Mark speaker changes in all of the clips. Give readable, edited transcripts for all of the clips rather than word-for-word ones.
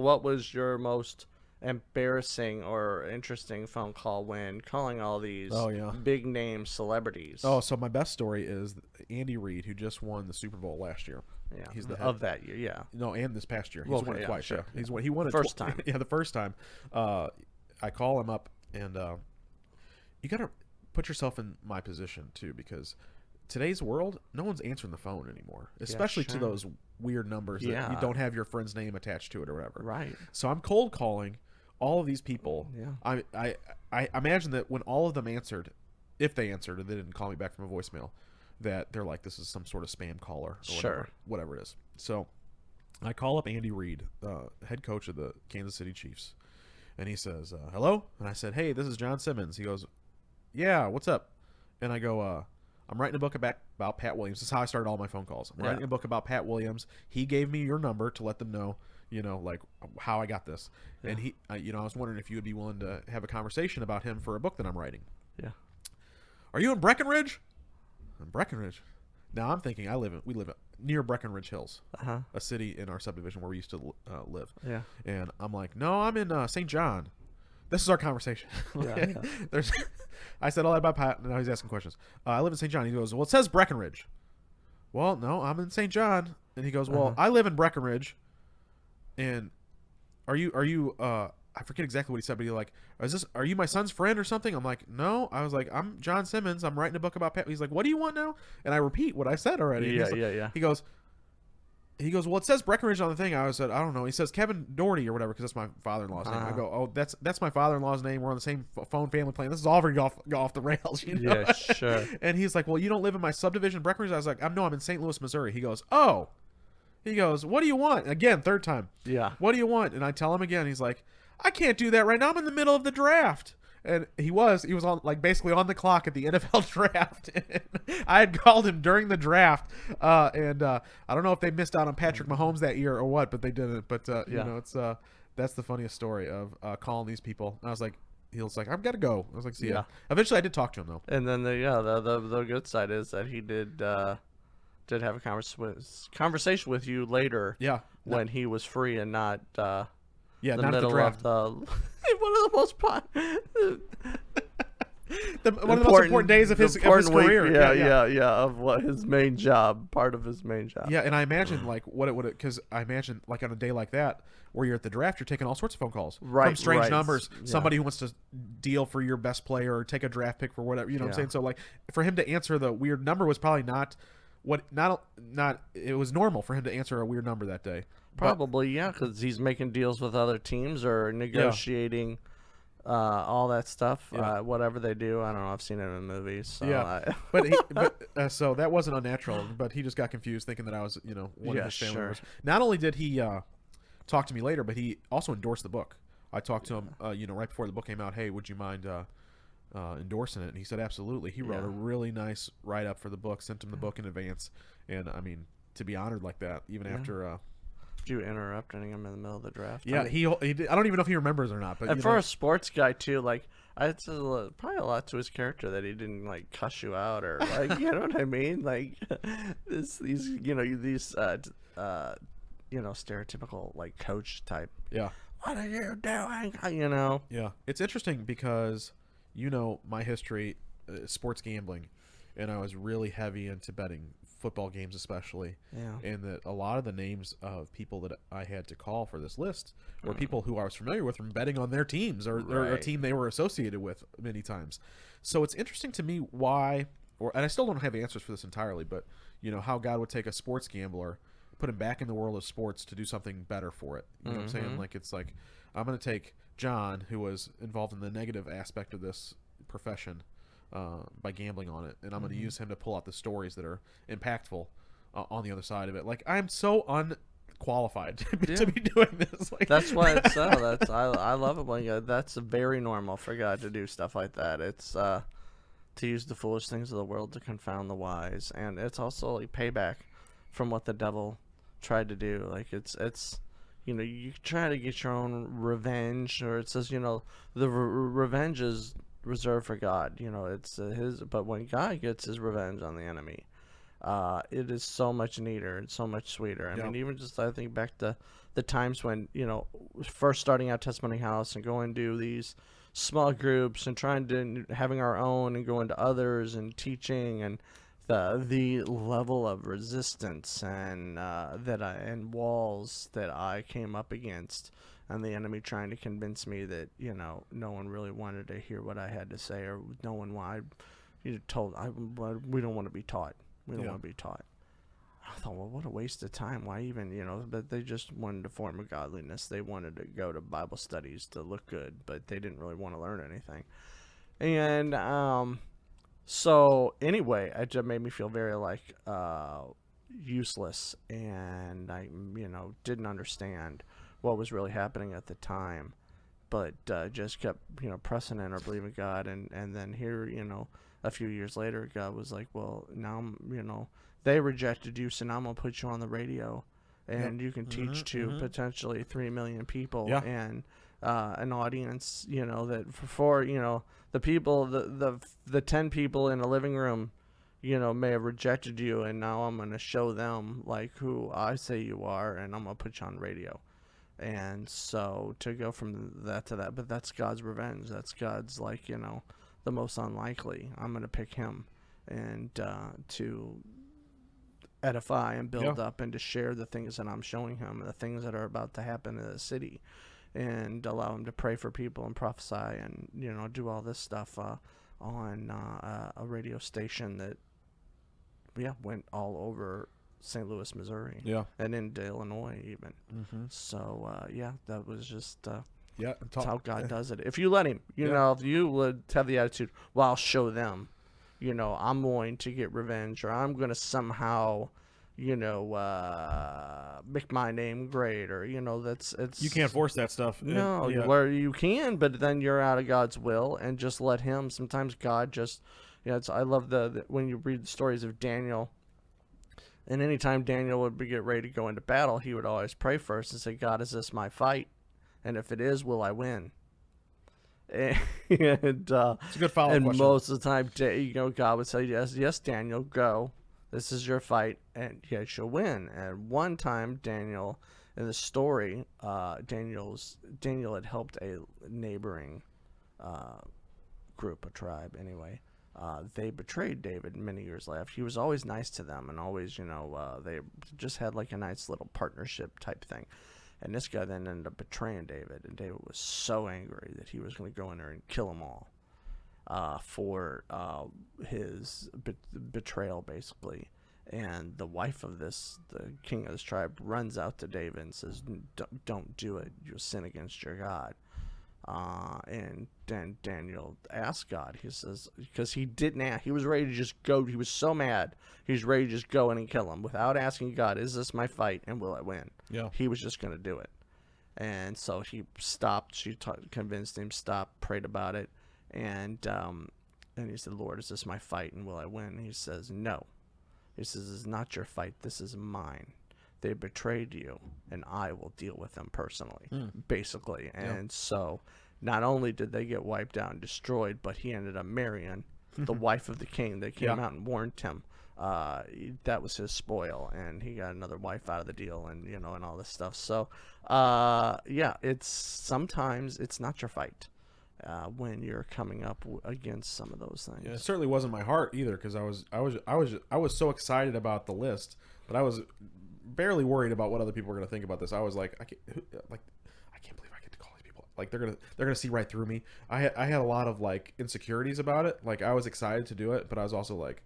Speaker 1: What was your most embarrassing or interesting phone call when calling all these
Speaker 2: Oh yeah.
Speaker 1: big name celebrities?
Speaker 2: Oh, so my best story is Andy Reid, who just won the Super Bowl last year.
Speaker 1: Yeah,
Speaker 2: He's the head.
Speaker 1: of that year, yeah.
Speaker 2: No, and this past year. He's
Speaker 1: Well,
Speaker 2: won
Speaker 1: okay,
Speaker 2: it
Speaker 1: yeah,
Speaker 2: twice.
Speaker 1: sure,
Speaker 2: Yeah,
Speaker 1: yeah.
Speaker 2: he won it
Speaker 1: First time.
Speaker 2: Yeah, the first time. I call him up, and you gotta put yourself in my position too, because today's world, no one's answering the phone anymore, especially to
Speaker 1: sure.
Speaker 2: those weird numbers that
Speaker 1: Yeah.
Speaker 2: you don't have your friend's name attached to it or whatever.
Speaker 1: Right.
Speaker 2: So I'm cold calling all of these people.
Speaker 1: Yeah.
Speaker 2: I imagine that when all of them answered, if they answered and they didn't call me back from a voicemail, that they're like, this is some sort of spam caller or
Speaker 1: Sure.
Speaker 2: whatever it is. So I call up Andy Reid, head coach of the Kansas City Chiefs, and he says, hello? And I said, hey, this is John Simmons. He goes, yeah, what's up? And I go, I'm writing a book about Pat Williams. This is how I started all my phone calls. I'm writing a book about Pat Williams. He gave me your number to let them know, like how I got this. Yeah. And he, I was wondering if you would be willing to have a conversation about him for a book that I'm writing.
Speaker 1: Yeah.
Speaker 2: Are you in Breckenridge? In Breckenridge. Now I'm thinking we live near Breckenridge Hills, a city in our subdivision where we used to live.
Speaker 1: Yeah.
Speaker 2: And I'm like, no, I'm in St. John. This is our conversation.
Speaker 1: Yeah.
Speaker 2: I said all that about Pat, and now he's asking questions. I live in St. John. He goes, well, it says Breckenridge. Well, no, I'm in St. John. And he goes, well, I live in Breckenridge. And are you I forget exactly what he said, but he's like, are you my son's friend or something? I'm like, no. I was like, I'm John Simmons. I'm writing a book about Pat. He's like, what do you want now? And I repeat what I said already.
Speaker 1: Yeah.
Speaker 2: He goes, well, it says Breckenridge on the thing. I said, I don't know. He says Kevin Doherty or whatever, because that's my father-in-law's name. I go, oh, that's my father-in-law's name. We're on the same phone family plan. This is already go off the rails,
Speaker 1: Yeah, sure.
Speaker 2: And he's like, well, you don't live in my subdivision, Breckenridge? I was like, I'm in St. Louis, Missouri. He goes, oh. He goes, what do you want? Again, third time.
Speaker 1: Yeah.
Speaker 2: What do you want? And I tell him again. He's like, I can't do that right now. I'm in the middle of the draft. And he was on, like, basically on the clock at the NFL draft. I had called him during the draft, and I don't know if they missed out on Patrick Mahomes that year or what, but they didn't. But it's that's the funniest story of calling these people. And I was like, he was like, I've got to go. I was like, see ya. Eventually, I did talk to him though.
Speaker 1: And then the good side is that he did have a conversation with you later.
Speaker 2: Yeah.
Speaker 1: When he was free and not. The
Speaker 2: not
Speaker 1: middle
Speaker 2: at the draft.
Speaker 1: of one of the most
Speaker 2: one of the most important days of his career.
Speaker 1: Yeah, of what his main job, part of his main job.
Speaker 2: Yeah, and I imagine like what it would, because I imagine like on a day like that where you're at the draft, you're taking all sorts of phone calls from strange numbers. Yeah. Somebody who wants to deal for your best player or take a draft pick for whatever. You know what I'm saying? So like for him to answer the weird number was probably not. It was normal for him to answer a weird number that day.
Speaker 1: Probably, yeah, because he's making deals with other teams or negotiating all that stuff. Whatever they do, I don't know. I've seen it in movies. So
Speaker 2: so that wasn't unnatural. But he just got confused, thinking that I was, one of his family members. Not only did he talk to me later, but he also endorsed the book. I talked to him, right before the book came out. Hey, would you mind endorsing it? And he said absolutely. He wrote a really nice write-up for the book, sent him the book in advance, and I mean, to be honored like that, even after
Speaker 1: did you interrupt him in the middle of the draft?
Speaker 2: Yeah, he did. I don't even know if he remembers or not, but
Speaker 1: and for a sports guy too, like it's probably a lot to his character that he didn't like cuss you out or like you know what I mean, like these stereotypical like coach type.
Speaker 2: Yeah.
Speaker 1: What are you doing?
Speaker 2: Yeah, it's interesting because my history, sports gambling, and I was really heavy into betting football games especially.
Speaker 1: Yeah.
Speaker 2: And that a lot of the names of people that I had to call for this list were people who I was familiar with from betting on their teams or a team they were associated with many times. So it's interesting to me why, and I still don't have answers for this entirely, but how God would take a sports gambler, put him back in the world of sports to do something better for it. You know what I'm saying? Like, it's like, I'm going to take John, who was involved in the negative aspect of this profession, by gambling on it, and I'm going to use him to pull out the stories that are impactful on the other side of it. Like, I'm so unqualified to be doing this. Like,
Speaker 1: that's why it's so. I love it when that's very normal for God to do stuff like that. It's to use the foolish things of the world to confound the wise, and it's also like payback from what the devil tried to do. Like it's you try to get your own revenge, or it says the revenge is reserved for God. It's his. But when God gets his revenge on the enemy, it is so much neater and so much sweeter. I mean, even just I think back to the times when, first starting out Testimony House and going to these small groups and trying to having our own and going to others and teaching, and the level of resistance and and walls that I came up against, and the enemy trying to convince me that no one really wanted to hear what I had to say, or no one wanted. We don't want to be taught. We don't want to be taught. I thought, well, what a waste of time. Why even, but they just wanted a form of godliness. They wanted to go to Bible studies to look good, but they didn't really want to learn anything. And so anyway, it just made me feel very useless, and I didn't understand what was really happening at the time, but just kept pressing in or believing God, and then here a few years later, God was like, well, now they rejected you, so now I'm gonna put you on the radio, and you can teach to potentially 3 million people, and an audience that for the people, the 10 people in a living room may have rejected you, and now I'm gonna show them who I say you are, and I'm gonna put you on radio. And so to go from that to that, but that's God's revenge. That's God's the most unlikely. I'm going to pick him and to edify and build up and to share the things that I'm showing him and the things that are about to happen in the city, and allow him to pray for people and prophesy and do all this stuff on a radio station that went all over St. Louis, Missouri, and into Illinois even. So that was just that's how God does it. If you let him, if you would have the attitude, well, I'll show them, I'm going to get revenge, or I'm going to somehow make my name great, or it's
Speaker 2: you can't force that stuff.
Speaker 1: No, where you can, but then you're out of God's will, and just let him. Sometimes God just I love the when you read the stories of Daniel. And anytime Daniel would get ready to go into battle, he would always pray first and say, God, is this my fight? And if it is, will I win? And
Speaker 2: it's a good follow-up question.
Speaker 1: Most of the time, God would say, yes, Daniel, go. This is your fight, and yes, you'll win. And one time, Daniel, in the story, Daniel had helped a neighboring group, a tribe, anyway. They betrayed David many years later. He was always nice to them, and always, they just had a nice little partnership type thing. And this guy then ended up betraying David, and David was so angry that he was going to go in there and kill them all for his betrayal, basically. And the wife of the king of this tribe, runs out to David and says, "Don't do it. You'll sin against your God." And then Daniel asked God, he says, because he didn't ask, he was ready to just go, he was so mad, he was ready to just go in and kill him without asking God, is this my fight and will I win? He was just going to do it. And so he stopped, she convinced him, stopped, prayed about it, and he said, Lord, is this my fight and will I win? And he says, no. He says, it's not your fight, this is mine. They betrayed you, and I will deal with them personally, basically. And so not only did they get wiped out and destroyed, but he ended up marrying the wife of the king that came out and warned him. That was his spoil, and he got another wife out of the deal, and and all this stuff. So it's sometimes it's not your fight when you're coming up against some of those things.
Speaker 2: Yeah, it certainly wasn't my heart either, because I was so excited about the list, but I was barely worried about what other people were going to think about this. I was like, I can't believe I get to call these people. They're gonna see right through me. I had a lot of insecurities about it. I was excited to do it, but I was also like,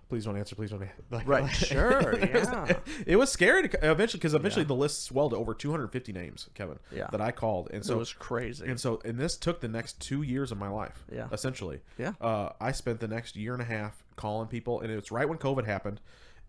Speaker 2: please don't answer. Please don't answer.
Speaker 1: Right. Sure. Yeah.
Speaker 2: It was scary to eventually the list swelled to over 250 names, Kevin.
Speaker 1: Yeah.
Speaker 2: That I called, and so
Speaker 1: it was crazy.
Speaker 2: And this took the next 2 years of my life.
Speaker 1: Yeah.
Speaker 2: Essentially.
Speaker 1: Yeah.
Speaker 2: I spent the next year and a half calling people, and it's right when COVID happened.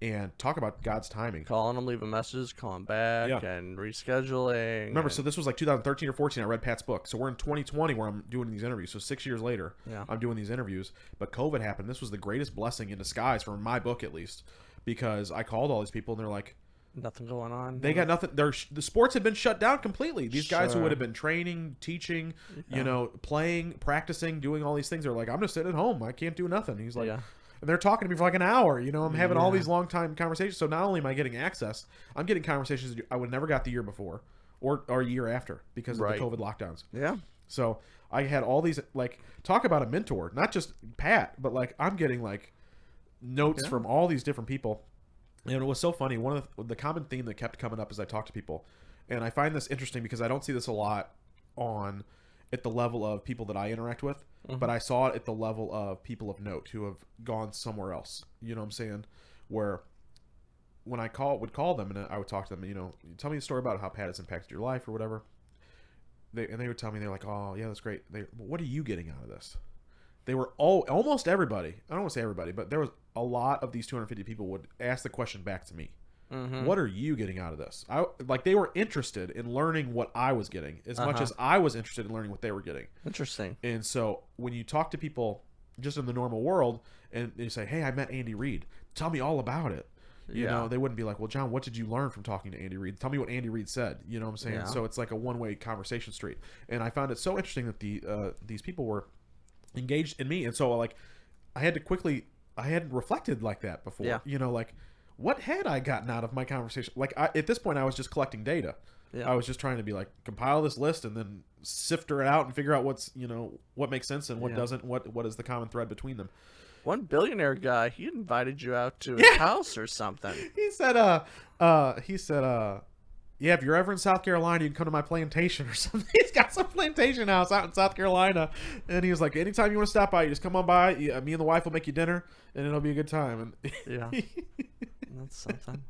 Speaker 2: And talk about God's timing.
Speaker 1: Calling them, leaving messages, calling back, and rescheduling.
Speaker 2: Remember, so this was 2013 or 14. I read Pat's book. So we're in 2020 where I'm doing these interviews. So 6 years later, I'm doing these interviews. But COVID happened. This was the greatest blessing in disguise, for my book at least, because I called all these people, and they're like,
Speaker 1: nothing going on.
Speaker 2: They got nothing. The sports had been shut down completely. These guys who would have been training, teaching, playing, practicing, doing all these things, they're like, I'm just sitting at home. I can't do nothing. He's like... And they're talking to me for like an hour. You know, I'm having all
Speaker 1: Yeah.
Speaker 2: these long time conversations. So not only am I getting access, I'm getting conversations I would never got the year before or a year after because of
Speaker 1: Right.
Speaker 2: the COVID lockdowns.
Speaker 1: Yeah.
Speaker 2: So I had all these, like, talk about a mentor, not just Pat, but like I'm getting like notes
Speaker 1: Yeah.
Speaker 2: from all these different people. And it was so funny. One of the common theme that kept coming up as I talked to people, and I find this interesting because I don't see this a lot at the level of people that I interact with, but I saw it at the level of people of note who have gone somewhere else. You know what I'm saying? Where when I would call them and I would talk to them, you know, tell me a story about how Pat has impacted your life or whatever. They would tell me, they're like, oh yeah, that's great. What are you getting out of this? They were almost everybody. I don't want to say everybody, but there was a lot of these 250 people would ask the question back to me. What are you getting out of this? They were interested in learning what I was getting as much as I was interested in learning what they were getting.
Speaker 1: Interesting.
Speaker 2: And so when you talk to people just in the normal world and you say, hey, I met Andy Reid, tell me all about it. You know, they wouldn't be like, well, John, what did you learn from talking to Andy Reid? Tell me what Andy Reid said. You know what I'm saying?
Speaker 1: Yeah.
Speaker 2: So it's like a one-way conversation street. And I found it so interesting that these people were engaged in me. And so like I hadn't reflected like that before.
Speaker 1: Yeah.
Speaker 2: You know, like what had I gotten out of my conversation? Like at this point I was just collecting data.
Speaker 1: Yeah.
Speaker 2: I was just trying to be like, compile this list and then sifter it out and figure out what makes sense and what doesn't, what is the common thread between them.
Speaker 1: One billionaire guy, he invited you out to his house or something.
Speaker 2: He said, yeah, if you're ever in South Carolina, you can come to my plantation or something. He's got some plantation house out in South Carolina. And he was like, anytime you want to stop by, you just come on by. Me and the wife will make you dinner, and it'll be a good time. And
Speaker 1: Yeah. That's something.